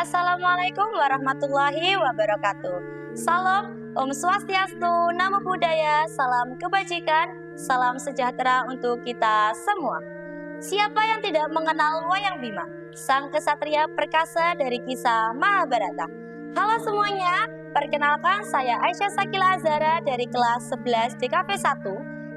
Assalamualaikum warahmatullahi wabarakatuh. Salam, Om Swastiastu, Namo Buddhaya, salam kebajikan, salam sejahtera untuk kita semua. Siapa yang tidak mengenal Wayang Bima, sang kesatria perkasa dari kisah Mahabharata? Halo semuanya, perkenalkan saya Aisyah Sakila Azhara dari kelas 11 DKV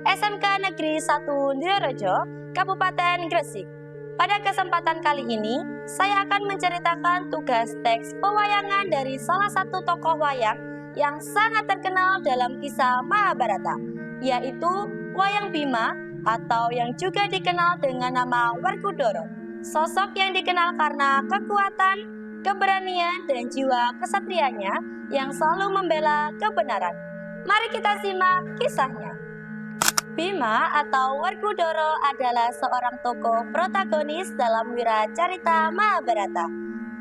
1 SMK Negeri 1 Ndirorejo, Kabupaten Gresik. Pada kesempatan kali ini, saya akan menceritakan tugas teks pewayangan dari salah satu tokoh wayang yang sangat terkenal dalam kisah Mahabharata, yaitu Wayang Bima atau yang juga dikenal dengan nama Werkudara. Sosok yang dikenal karena kekuatan, keberanian, dan jiwa kesatrianya yang selalu membela kebenaran. Mari kita simak kisahnya. Bima atau Werkudara adalah seorang tokoh protagonis dalam wiracarita Mahabharata.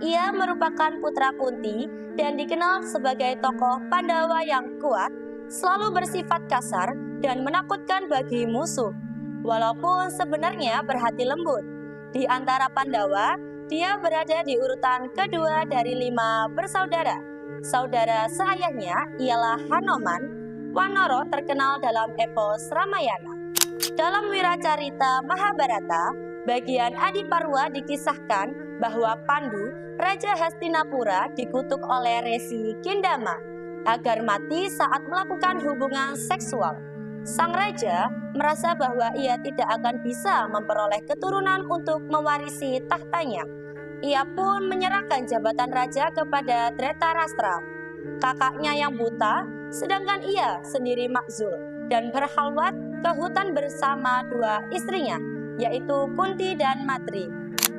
Ia merupakan putra Kunti dan dikenal sebagai tokoh Pandawa yang kuat, selalu bersifat kasar dan menakutkan bagi musuh. Walaupun sebenarnya berhati lembut, di antara Pandawa, dia berada di urutan kedua dari 5 bersaudara. Saudara seayahnya ialah Hanoman, Wanara terkenal dalam epos Ramayana. Dalam wiracarita Mahabharata, bagian Adiparwa dikisahkan bahwa Pandu, Raja Hastinapura, dikutuk oleh Resi Kindama agar mati saat melakukan hubungan seksual. Sang raja merasa bahwa ia tidak akan bisa memperoleh keturunan untuk mewarisi tahtanya. Ia pun menyerahkan jabatan raja kepada Dhritarashtra, kakaknya yang buta, sedangkan ia sendiri makzul dan berhalwat ke hutan bersama 2 istrinya, yaitu Kunti dan Matri.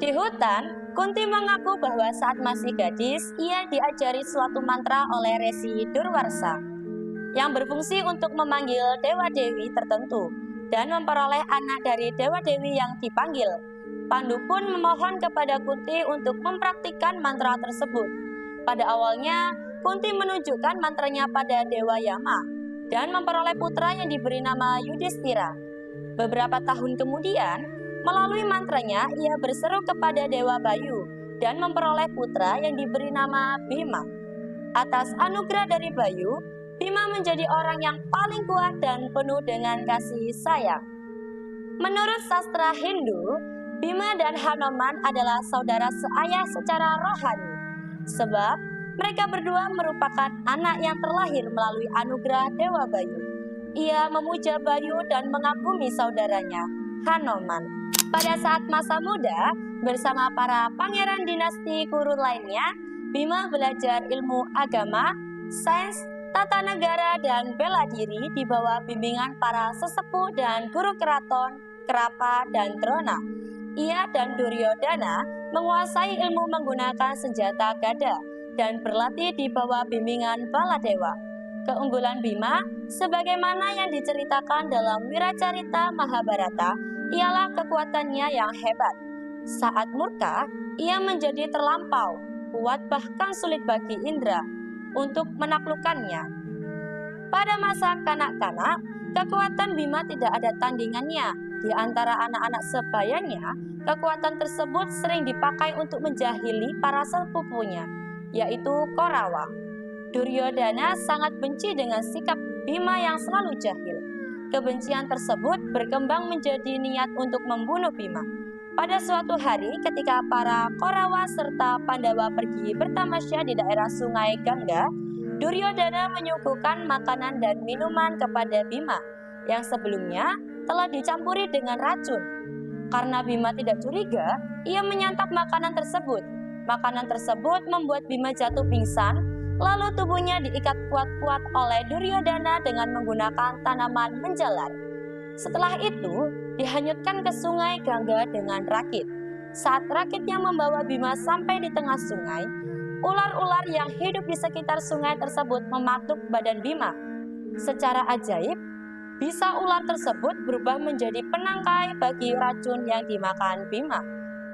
Di hutan, Kunti mengaku bahwa saat masih gadis, ia diajari suatu mantra oleh Resi Durwarsa yang berfungsi untuk memanggil dewa-dewi tertentu dan memperoleh anak dari dewa-dewi yang dipanggil. Pandu pun memohon kepada Kunti untuk mempraktikkan mantra tersebut. Pada awalnya, Kunti menunjukkan mantranya pada Dewa Yama dan memperoleh putra yang diberi nama Yudhistira. Beberapa tahun kemudian, melalui mantranya ia berseru kepada Dewa Bayu dan memperoleh putra yang diberi nama Bima. Atas anugerah dari Bayu, Bima menjadi orang yang paling kuat dan penuh dengan kasih sayang. Menurut sastra Hindu, Bima dan Hanoman adalah saudara seayah secara rohani, sebab mereka berdua merupakan anak yang terlahir melalui anugerah Dewa Bayu. Ia memuja Bayu dan mengagumi saudaranya, Hanoman. Pada saat masa muda, bersama para pangeran dinasti Kuru lainnya, Bima belajar ilmu agama, sains, tata negara, dan bela diri di bawah bimbingan para sesepuh dan guru keraton, Krapa, dan Drona. Ia dan Duryodhana menguasai ilmu menggunakan senjata gada dan berlatih di bawah bimbingan Baladewa. Keunggulan Bima, sebagaimana yang diceritakan dalam wiracarita Mahabharata, ialah kekuatannya yang hebat. Saat murka, ia menjadi terlampau kuat, bahkan sulit bagi Indra untuk menaklukkannya. Pada masa kanak-kanak, kekuatan Bima tidak ada tandingannya. Di antara anak-anak sebayanya, kekuatan tersebut sering dipakai untuk menjahili para sepupunya, yaitu Korawa. Duryodhana sangat benci dengan sikap Bima yang selalu jahil. Kebencian tersebut berkembang menjadi niat untuk membunuh Bima. Pada suatu hari ketika para Korawa serta Pandawa pergi bertamasya di daerah sungai Gangga, Duryodhana menyuguhkan makanan dan minuman kepada Bima yang sebelumnya telah dicampuri dengan racun. Karena Bima tidak curiga, ia menyantap makanan tersebut. Makanan tersebut membuat Bima jatuh pingsan, lalu tubuhnya diikat kuat-kuat oleh Duryodhana dengan menggunakan tanaman menjalar. Setelah itu, dihanyutkan ke sungai Gangga dengan rakit. Saat rakitnya membawa Bima sampai di tengah sungai, ular-ular yang hidup di sekitar sungai tersebut mematuk badan Bima. Secara ajaib, bisa ular tersebut berubah menjadi penangkai bagi racun yang dimakan Bima.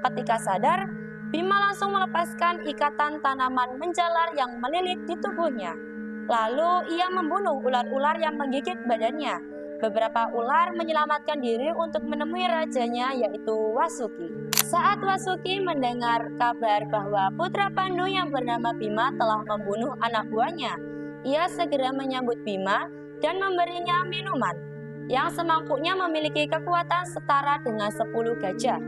Ketika sadar, Bima langsung melepaskan ikatan tanaman menjalar yang melilit di tubuhnya. Lalu ia membunuh ular-ular yang menggigit badannya. Beberapa ular menyelamatkan diri untuk menemui rajanya, yaitu Wasuki. Saat Wasuki mendengar kabar bahwa putra Pandu yang bernama Bima telah membunuh anak buahnya, ia segera menyambut Bima dan memberinya minuman yang semangkuknya memiliki kekuatan setara dengan 10 gajah.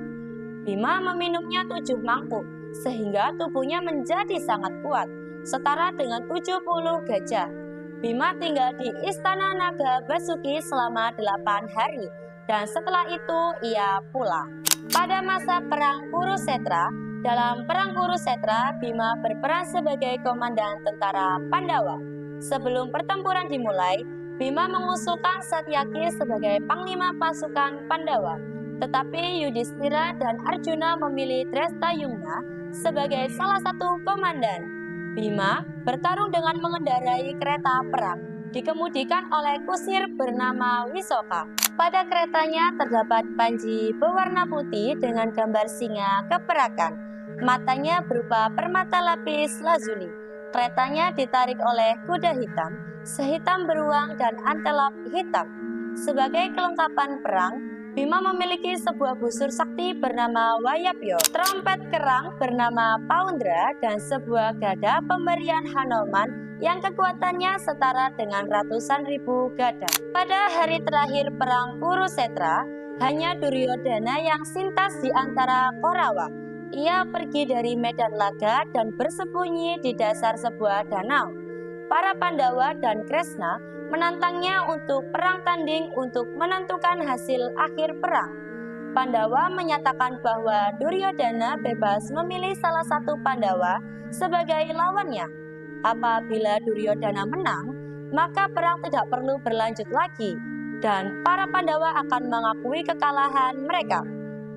Bima meminumnya 7 mangkuk sehingga tubuhnya menjadi sangat kuat, setara dengan 70 gajah. Bima tinggal di Istana Naga Basuki selama 8 hari dan setelah itu ia pulang. Pada masa Perang Kurusetra, dalam Perang Kurusetra, Bima berperan sebagai komandan tentara Pandawa. Sebelum pertempuran dimulai, Bima mengusulkan Satyaki sebagai panglima pasukan Pandawa. Tetapi Yudhistira dan Arjuna memilih Drestayumna sebagai salah satu komandan. Bima bertarung dengan mengendarai kereta perang, dikemudikan oleh kusir bernama Wisoka. Pada keretanya terdapat panji berwarna putih dengan gambar singa keperakan. Matanya berupa permata lapis lazuli. Keretanya ditarik oleh kuda hitam, sehitam beruang dan antelop hitam. Sebagai kelengkapan perang, Bima memiliki sebuah busur sakti bernama Wayapyo, trompet kerang bernama Paundra, dan sebuah gada pemberian Hanuman yang kekuatannya setara dengan ratusan ribu gada. Pada hari terakhir Perang Kurusetra, hanya Duryodhana yang sintas di antara Korawa. Ia pergi dari medan laga dan bersembunyi di dasar sebuah danau. Para Pandawa dan Kresna menantangnya untuk perang tanding untuk menentukan hasil akhir perang. Pandawa menyatakan bahwa Duryodhana bebas memilih salah satu Pandawa sebagai lawannya. Apabila Duryodhana menang, maka perang tidak perlu berlanjut lagi dan para Pandawa akan mengakui kekalahan mereka.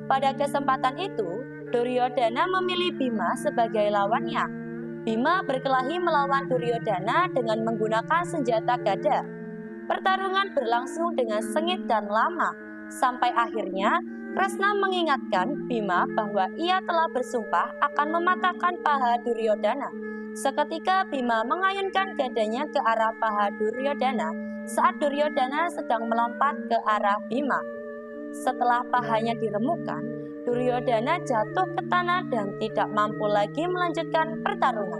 Pada kesempatan itu, Duryodhana memilih Bima sebagai lawannya. Bima berkelahi melawan Duryodhana dengan menggunakan senjata gada. Pertarungan berlangsung dengan sengit dan lama, sampai akhirnya Kresna mengingatkan Bima bahwa ia telah bersumpah akan mematahkan paha Duryodhana. Seketika Bima mengayunkan gadanya ke arah paha Duryodhana saat Duryodhana sedang melompat ke arah Bima. Setelah pahanya diremukkan, Duryodhana jatuh ke tanah dan tidak mampu lagi melanjutkan pertarungan.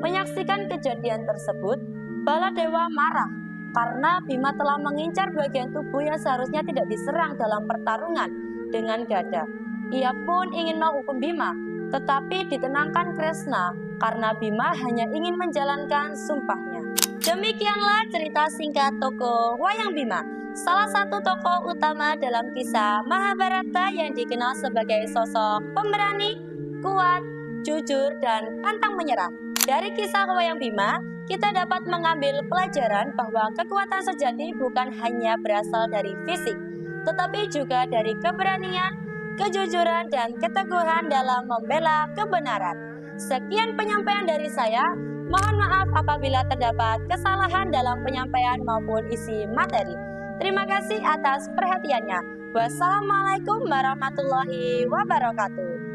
Menyaksikan kejadian tersebut, Baladewa marah karena Bima telah mengincar bagian tubuh yang seharusnya tidak diserang dalam pertarungan dengan gada. Ia pun ingin menghukum Bima, tetapi ditenangkan Kresna karena Bima hanya ingin menjalankan sumpahnya. Demikianlah cerita singkat tokoh Wayang Bima, salah satu tokoh utama dalam kisah Mahabharata yang dikenal sebagai sosok pemberani, kuat, jujur, dan pantang menyerah. Dari kisah Wayang Bima, kita dapat mengambil pelajaran bahwa kekuatan sejati bukan hanya berasal dari fisik, tetapi juga dari keberanian, kejujuran, dan keteguhan dalam membela kebenaran. Sekian penyampaian dari saya. Mohon maaf apabila terdapat kesalahan dalam penyampaian maupun isi materi. Terima kasih atas perhatiannya. Wassalamualaikum warahmatullahi wabarakatuh.